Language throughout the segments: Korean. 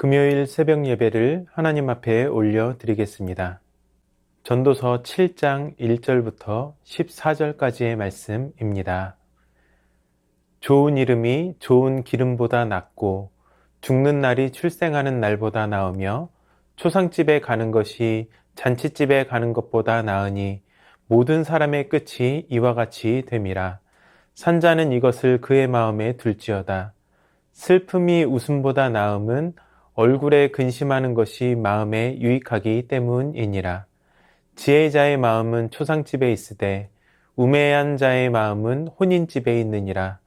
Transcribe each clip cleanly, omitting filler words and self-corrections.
금요일 새벽 예배를 하나님 앞에 올려드리겠습니다. 전도서 7장 1절부터 14절까지의 말씀입니다. 좋은 이름이 좋은 기름보다 낫고 죽는 날이 출생하는 날보다 나으며 초상집에 가는 것이 잔치집에 가는 것보다 나으니 모든 사람의 끝이 이와 같이 됨이라. 산자는 이것을 그의 마음에 둘지어다. 슬픔이 웃음보다 나음은 얼굴에 근심하는 것이 마음에 유익하기 때문이니라. 지혜자의 마음은 초상집에 있으되 우매한 자의 마음은 혼인집에 있느니라.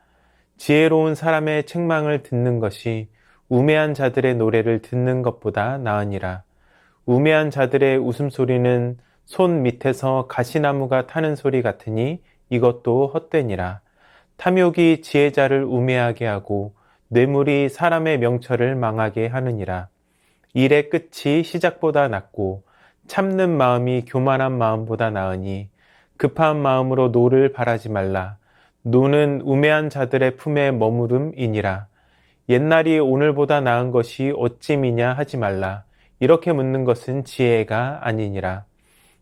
지혜로운 사람의 책망을 듣는 것이 우매한 자들의 노래를 듣는 것보다 나으니라. 우매한 자들의 웃음소리는 손 밑에서 가시나무가 타는 소리 같으니 이것도 헛되니라. 탐욕이 지혜자를 우매하게 하고 뇌물이 사람의 명철을 망하게 하느니라. 일의 끝이 시작보다 낫고 참는 마음이 교만한 마음보다 나으니 급한 마음으로 노를 바라지 말라. 노는 우매한 자들의 품에 머무름이니라. 옛날이 오늘보다 나은 것이 어찌미냐 하지 말라. 이렇게 묻는 것은 지혜가 아니니라.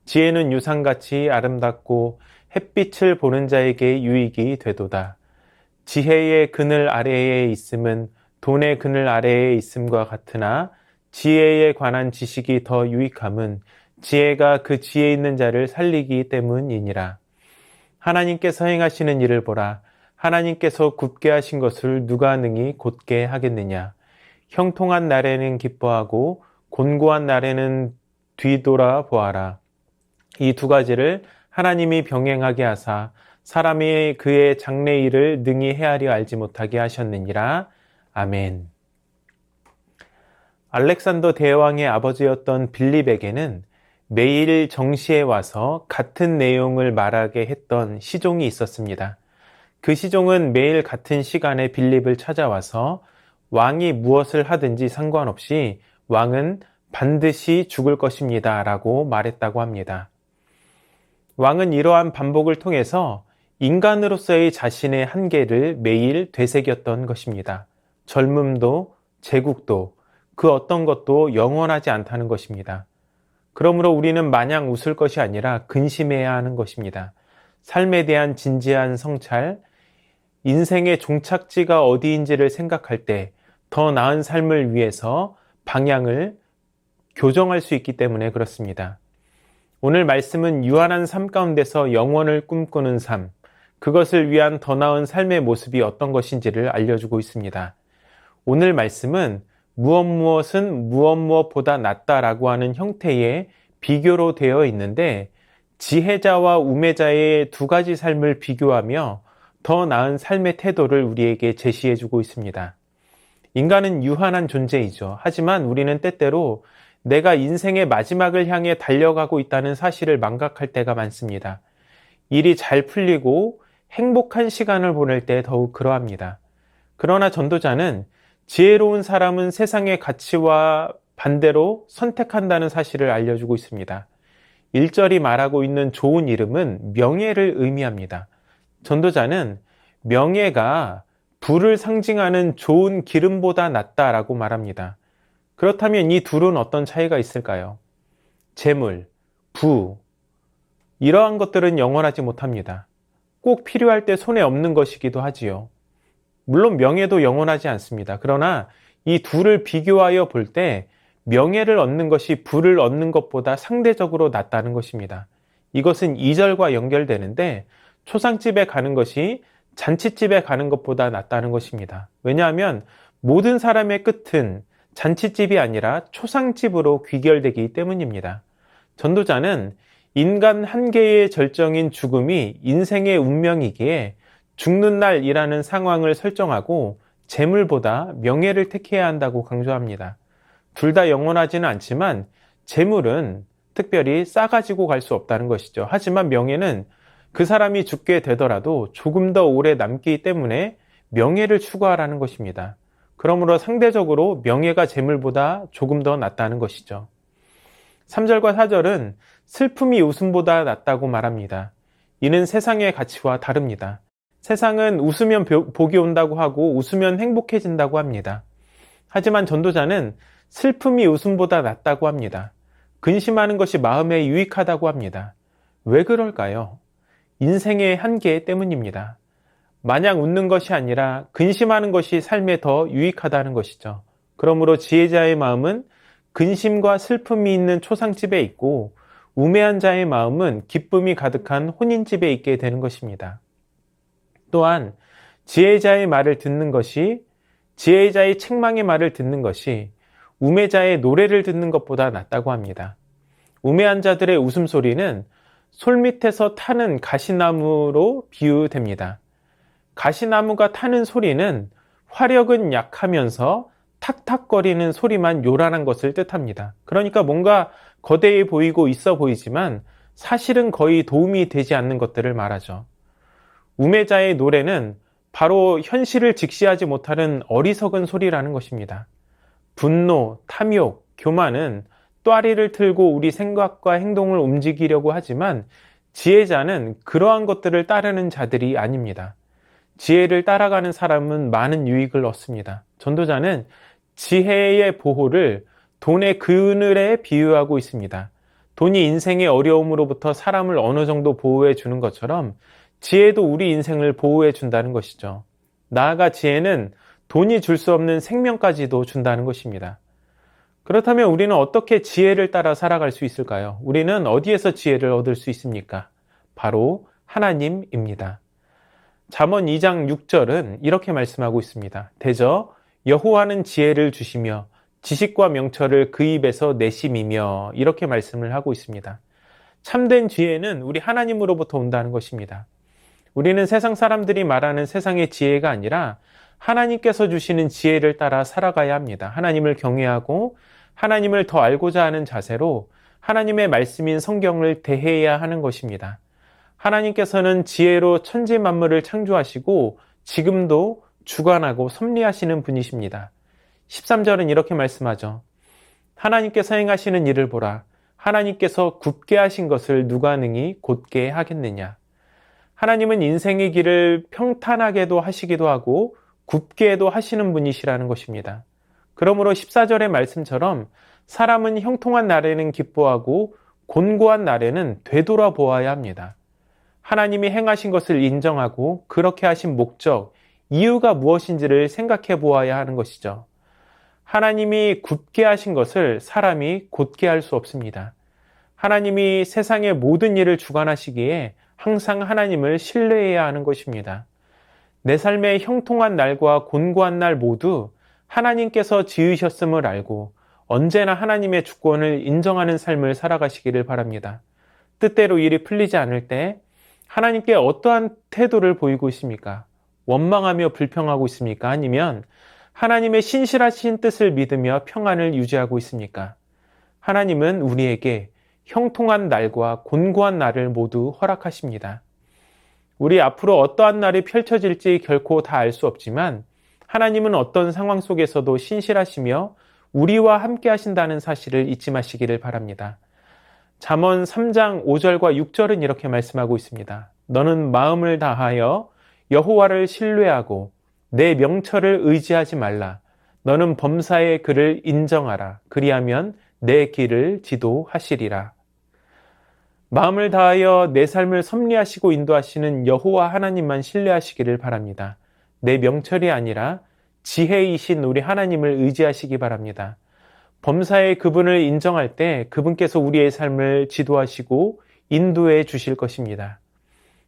지혜는 유상같이 아름답고 햇빛을 보는 자에게 유익이 되도다. 지혜의 그늘 아래에 있음은 돈의 그늘 아래에 있음과 같으나 지혜에 관한 지식이 더 유익함은 지혜가 그 지혜 있는 자를 살리기 때문이니라. 하나님께서 행하시는 일을 보라. 하나님께서 굳게 하신 것을 누가 능히 곧게 하겠느냐. 형통한 날에는 기뻐하고 곤고한 날에는 뒤돌아 보아라. 이 두 가지를 하나님이 병행하게 하사 사람이 그의 장래 일을 능히 헤아려 알지 못하게 하셨느니라. 아멘. 알렉산더 대왕의 아버지였던 빌립에게는 매일 정시에 와서 같은 내용을 말하게 했던 시종이 있었습니다. 그 시종은 매일 같은 시간에 빌립을 찾아와서 왕이 무엇을 하든지 상관없이 왕은 반드시 죽을 것입니다 라고 말했다고 합니다. 왕은 이러한 반복을 통해서 인간으로서의 자신의 한계를 매일 되새겼던 것입니다. 젊음도 제국도 그 어떤 것도 영원하지 않다는 것입니다. 그러므로 우리는 마냥 웃을 것이 아니라 근심해야 하는 것입니다. 삶에 대한 진지한 성찰, 인생의 종착지가 어디인지를 생각할 때 더 나은 삶을 위해서 방향을 교정할 수 있기 때문에 그렇습니다. 오늘 말씀은 유한한 삶 가운데서 영원을 꿈꾸는 삶, 그것을 위한 더 나은 삶의 모습이 어떤 것인지를 알려주고 있습니다. 오늘 말씀은 무엇은 무엇보다 낫다라고 하는 형태의 비교로 되어 있는데 지혜자와 우매자의 두 가지 삶을 비교하며 더 나은 삶의 태도를 우리에게 제시해주고 있습니다. 인간은 유한한 존재이죠. 하지만 우리는 때때로 내가 인생의 마지막을 향해 달려가고 있다는 사실을 망각할 때가 많습니다. 일이 잘 풀리고 행복한 시간을 보낼 때 더욱 그러합니다. 그러나 전도자는 지혜로운 사람은 세상의 가치와 반대로 선택한다는 사실을 알려주고 있습니다. 1절이 말하고 있는 좋은 이름은 명예를 의미합니다. 전도자는 명예가 부를 상징하는 좋은 기름보다 낫다라고 말합니다. 그렇다면 이 둘은 어떤 차이가 있을까요? 재물, 부, 이러한 것들은 영원하지 못합니다. 꼭 필요할 때 손에 없는 것이기도 하지요. 물론 명예도 영원하지 않습니다. 그러나 이 둘을 비교하여 볼 때 명예를 얻는 것이 부를 얻는 것보다 상대적으로 낫다는 것입니다. 이것은 2절과 연결되는데 초상집에 가는 것이 잔치집에 가는 것보다 낫다는 것입니다. 왜냐하면 모든 사람의 끝은 잔치집이 아니라 초상집으로 귀결되기 때문입니다. 전도자는 인간 한계의 절정인 죽음이 인생의 운명이기에 죽는 날이라는 상황을 설정하고 재물보다 명예를 택해야 한다고 강조합니다. 둘 다 영원하지는 않지만 재물은 특별히 싸가지고 갈 수 없다는 것이죠. 하지만 명예는 그 사람이 죽게 되더라도 조금 더 오래 남기 때문에 명예를 추구하라는 것입니다. 그러므로 상대적으로 명예가 재물보다 조금 더 낫다는 것이죠. 3절과 4절은 슬픔이 웃음보다 낫다고 말합니다. 이는 세상의 가치와 다릅니다. 세상은 웃으면 복이 온다고 하고 웃으면 행복해진다고 합니다. 하지만 전도자는 슬픔이 웃음보다 낫다고 합니다. 근심하는 것이 마음에 유익하다고 합니다. 왜 그럴까요? 인생의 한계 때문입니다. 마냥 웃는 것이 아니라 근심하는 것이 삶에 더 유익하다는 것이죠. 그러므로 지혜자의 마음은 근심과 슬픔이 있는 초상집에 있고, 우매한 자의 마음은 기쁨이 가득한 혼인집에 있게 되는 것입니다. 또한 지혜자의 말을 듣는 것이, 지혜자의 책망의 말을 듣는 것이 우매자의 노래를 듣는 것보다 낫다고 합니다. 우매한 자들의 웃음소리는 솔밑에서 타는 가시나무로 비유됩니다. 가시나무가 타는 소리는 화력은 약하면서 탁탁거리는 소리만 요란한 것을 뜻합니다. 그러니까 뭔가 거대해 보이고 있어 보이지만 사실은 거의 도움이 되지 않는 것들을 말하죠. 우매자의 노래는 바로 현실을 직시하지 못하는 어리석은 소리라는 것입니다. 분노, 탐욕, 교만은 또아리를 틀고 우리 생각과 행동을 움직이려고 하지만 지혜자는 그러한 것들을 따르는 자들이 아닙니다. 지혜를 따라가는 사람은 많은 유익을 얻습니다. 전도자는 지혜의 보호를 돈의 그늘에 비유하고 있습니다. 돈이 인생의 어려움으로부터 사람을 어느 정도 보호해 주는 것처럼 지혜도 우리 인생을 보호해 준다는 것이죠. 나아가 지혜는 돈이 줄 수 없는 생명까지도 준다는 것입니다. 그렇다면 우리는 어떻게 지혜를 따라 살아갈 수 있을까요? 우리는 어디에서 지혜를 얻을 수 있습니까? 바로 하나님입니다. 잠언 2장 6절은 이렇게 말씀하고 있습니다. 대저 여호와는 지혜를 주시며 지식과 명철을 그 입에서 내심이며, 이렇게 말씀을 하고 있습니다. 참된 지혜는 우리 하나님으로부터 온다는 것입니다. 우리는 세상 사람들이 말하는 세상의 지혜가 아니라 하나님께서 주시는 지혜를 따라 살아가야 합니다. 하나님을 경외하고 하나님을 더 알고자 하는 자세로 하나님의 말씀인 성경을 대해야 하는 것입니다. 하나님께서는 지혜로 천지 만물을 창조하시고 지금도 주관하고 섭리하시는 분이십니다. 13절은 이렇게 말씀하죠. 하나님께서 행하시는 일을 보라. 하나님께서 굽게 하신 것을 누가 능히 곧게 하겠느냐. 하나님은 인생의 길을 평탄하게도 하시기도 하고 굽게도 하시는 분이시라는 것입니다. 그러므로 14절의 말씀처럼 사람은 형통한 날에는 기뻐하고 곤고한 날에는 되돌아보아야 합니다. 하나님이 행하신 것을 인정하고 그렇게 하신 목적, 이유가 무엇인지를 생각해 보아야 하는 것이죠. 하나님이 굽게 하신 것을 사람이 곧게 할 수 없습니다. 하나님이 세상의 모든 일을 주관하시기에 항상 하나님을 신뢰해야 하는 것입니다. 내 삶의 형통한 날과 곤고한 날 모두 하나님께서 지으셨음을 알고 언제나 하나님의 주권을 인정하는 삶을 살아가시기를 바랍니다. 뜻대로 일이 풀리지 않을 때 하나님께 어떠한 태도를 보이고 있습니까? 원망하며 불평하고 있습니까? 아니면 하나님의 신실하신 뜻을 믿으며 평안을 유지하고 있습니까? 하나님은 우리에게 형통한 날과 곤고한 날을 모두 허락하십니다. 우리 앞으로 어떠한 날이 펼쳐질지 결코 다 알 수 없지만 하나님은 어떤 상황 속에서도 신실하시며 우리와 함께 하신다는 사실을 잊지 마시기를 바랍니다. 잠언 3장 5절과 6절은 이렇게 말씀하고 있습니다. 너는 마음을 다하여 여호와를 신뢰하고 내 명철을 의지하지 말라. 너는 범사의 그를 인정하라. 그리하면 내 길을 지도하시리라. 마음을 다하여 내 삶을 섭리하시고 인도하시는 여호와 하나님만 신뢰하시기를 바랍니다. 내 명철이 아니라 지혜이신 우리 하나님을 의지하시기 바랍니다. 범사의 그분을 인정할 때 그분께서 우리의 삶을 지도하시고 인도해 주실 것입니다.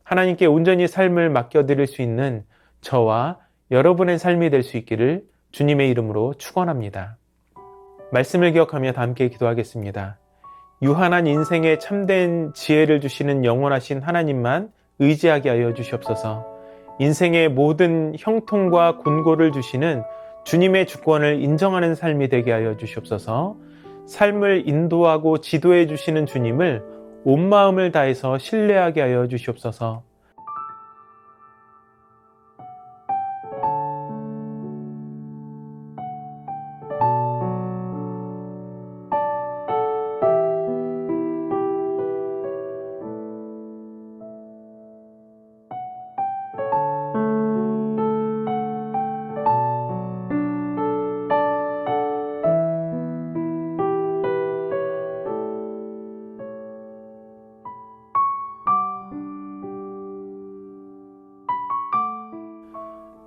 하나님께 온전히 삶을 맡겨드릴 수 있는 저와 여러분의 삶이 될 수 있기를 주님의 이름으로 축원합니다. 말씀을 기억하며 다 함께 기도하겠습니다. 유한한 인생에 참된 지혜를 주시는 영원하신 하나님만 의지하게 하여 주시옵소서. 인생의 모든 형통과 곤고를 주시는 주님의 주권을 인정하는 삶이 되게 하여 주시옵소서. 삶을 인도하고 지도해 주시는 주님을 온 마음을 다해서 신뢰하게 하여 주시옵소서.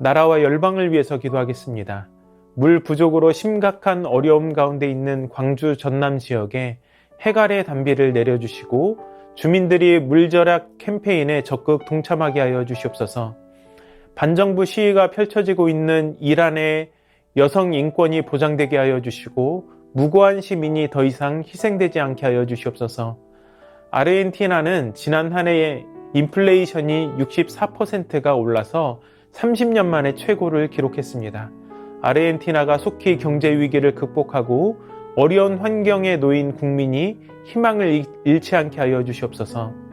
나라와 열방을 위해서 기도하겠습니다. 물 부족으로 심각한 어려움 가운데 있는 광주 전남 지역에 해갈의 단비를 내려주시고 주민들이 물절약 캠페인에 적극 동참하게 하여 주시옵소서. 반정부 시위가 펼쳐지고 있는 이란의 여성 인권이 보장되게 하여 주시고 무고한 시민이 더 이상 희생되지 않게 하여 주시옵소서. 아르헨티나는 지난 한 해에 인플레이션이 64%가 올라서 30년 만에 최고를 기록했습니다. 아르헨티나가 속히 경제 위기를 극복하고 어려운 환경에 놓인 국민이 희망을 잃지 않게 하여 주시옵소서.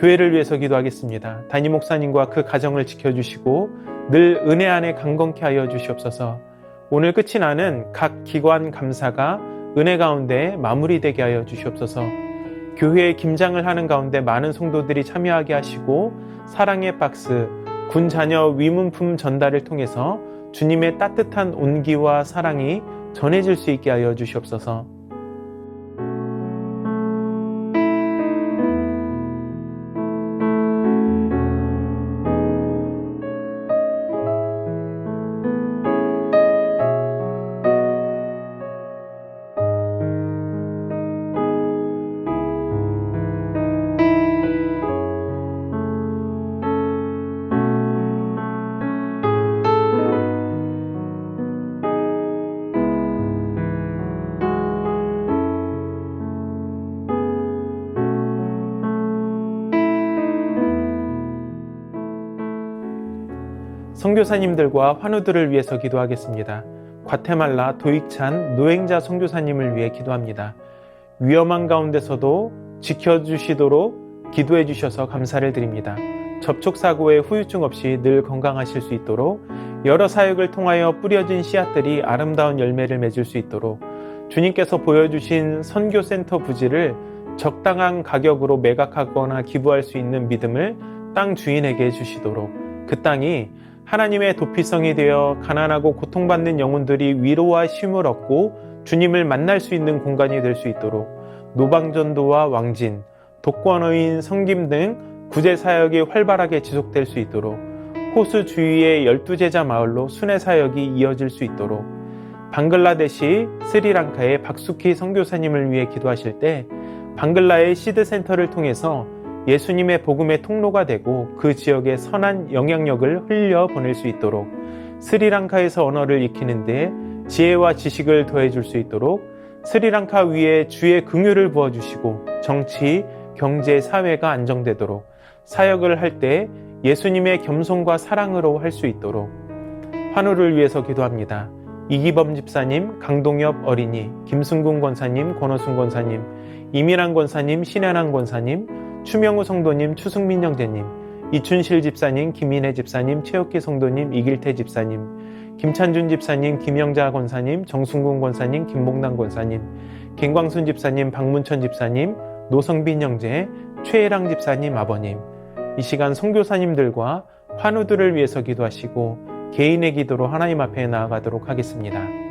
교회를 위해서 기도하겠습니다. 담임 목사님과 그 가정을 지켜주시고 늘 은혜 안에 강건케 하여 주시옵소서. 오늘 끝이 나는 각 기관 감사가 은혜 가운데 마무리되게 하여 주시옵소서. 교회에 김장을 하는 가운데 많은 성도들이 참여하게 하시고 사랑의 박스, 군 자녀 위문품 전달을 통해서 주님의 따뜻한 온기와 사랑이 전해질 수 있게 하여 주시옵소서. 선교사님들과 환우들을 위해서 기도하겠습니다. 과테말라 도익찬 노행자 선교사님을 위해 기도합니다. 위험한 가운데서도 지켜주시도록 기도해 주셔서 감사를 드립니다. 접촉사고에 후유증 없이 늘 건강하실 수 있도록 여러 사역을 통하여 뿌려진 씨앗들이 아름다운 열매를 맺을 수 있도록 주님께서 보여주신 선교센터 부지를 적당한 가격으로 매각하거나 기부할 수 있는 믿음을 땅 주인에게 주시도록 그 땅이 하나님의 도피성이 되어 가난하고 고통받는 영혼들이 위로와 쉼을 얻고 주님을 만날 수 있는 공간이 될 수 있도록 노방전도와 왕진, 독거노인 섬김 등 구제사역이 활발하게 지속될 수 있도록 호수 주위의 12제자 마을로 순회사역이 이어질 수 있도록 방글라데시, 스리랑카의 박수키 선교사님을 위해 기도하실 때 방글라의 시드센터를 통해서 예수님의 복음의 통로가 되고 그 지역에 선한 영향력을 흘려보낼 수 있도록 스리랑카에서 언어를 익히는 데 지혜와 지식을 더해줄 수 있도록 스리랑카 위에 주의 긍휼을 부어주시고 정치, 경제, 사회가 안정되도록 사역을 할 때 예수님의 겸손과 사랑으로 할 수 있도록 환우를 위해서 기도합니다. 이기범 집사님, 강동엽 어린이, 김승군 권사님, 권호순 권사님, 이민환 권사님, 신현환 권사님, 추명우 성도님, 추승민 형제님, 이춘실 집사님, 김인혜 집사님, 최혁기 성도님, 이길태 집사님, 김찬준 집사님, 김영자 권사님, 정순군 권사님, 김봉남 권사님, 김광순 집사님, 박문천 집사님, 노성빈 형제, 최혜랑 집사님 아버님, 이 시간 선교사님들과 환우들을 위해서 기도하시고 개인의 기도로 하나님 앞에 나아가도록 하겠습니다.